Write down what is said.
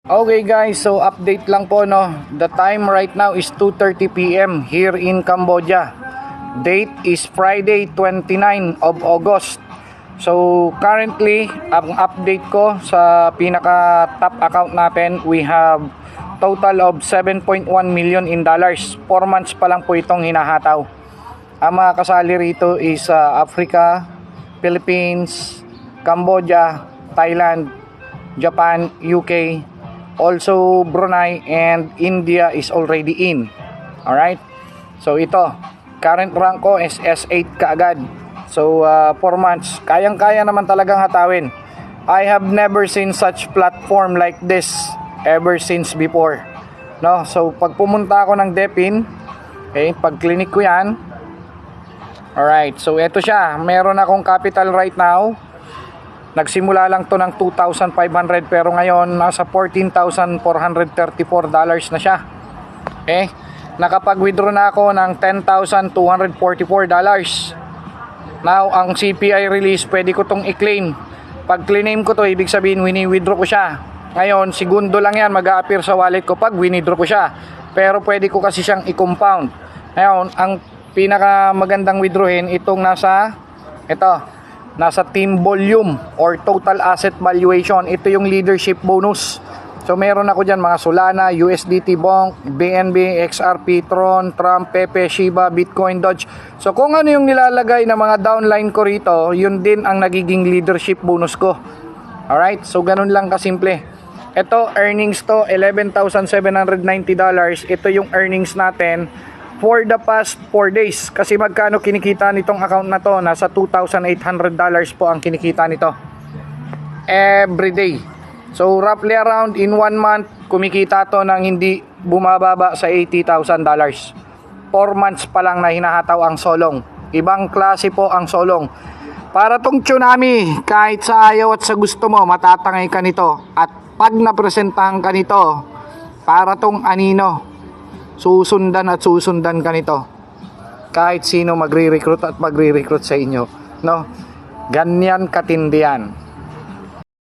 Okay guys, so update lang po no. The time right now is 2:30 PM here in Cambodia. Date is Friday 29 of August. So currently, ang update ko sa pinaka top account natin, we have total of 7.1 million in dollars. 4 months pa lang po itong hinahataw. Ang mga kasali rito is Africa, Philippines, Cambodia, Thailand, Japan, UK, also Brunei, and India is already in. Alright, so ito current rank ko is S8 kaagad. So 4 months, kayang-kaya naman talagang hatawin. I have never seen such platform like this ever since before, no? So pag pumunta ako ng DEPIN, okay, pag clinic ko yan, alright, so ito siya, meron akong capital right now. Nagsimula lang to ng 2,500 pero ngayon nasa $14,434 na siya. Okay? Nakapag-withdraw na ako ng $10,244. Now, ang CPI release, pwede ko tong i-claim. Pag claim ko to, ibig sabihin wini-withdraw ko siya. Ngayon, segundo lang yan mag-a-appear sa wallet ko pag wini-withdraw ko siya. Pero pwede ko kasi siyang i-compound. Ngayon, ang pinaka magandang withdrawin itong nasa team volume or total asset valuation. Ito yung leadership bonus. So meron ako dyan mga Solana, USDT, Bonk, BNB, XRP, Tron, Trump, Pepe, Shiba, Bitcoin, Doge. So kung ano yung nilalagay na mga downline ko rito, yun din ang nagiging leadership bonus ko. Alright, so ganun lang kasimple. Ito earnings to $11,790. Ito yung earnings natin for the past 4 days. Kasi magkano kinikita nitong account na to? Nasa $2,800 po ang kinikita nito every day. So roughly around in 1 month, kumikita to ng hindi bumababa sa $80,000. 4 months pa lang na hinahataw ang solong. Ibang klase po ang solong. Para tong tsunami, kahit sa ayaw at sa gusto mo, matatangay ka nito. At pag napresentahan ka nito, para tong anino, susundan at susundan ka nito. Kahit sino magre-recruit at magre-recruit sa inyo, no? Ganyan katindi yan.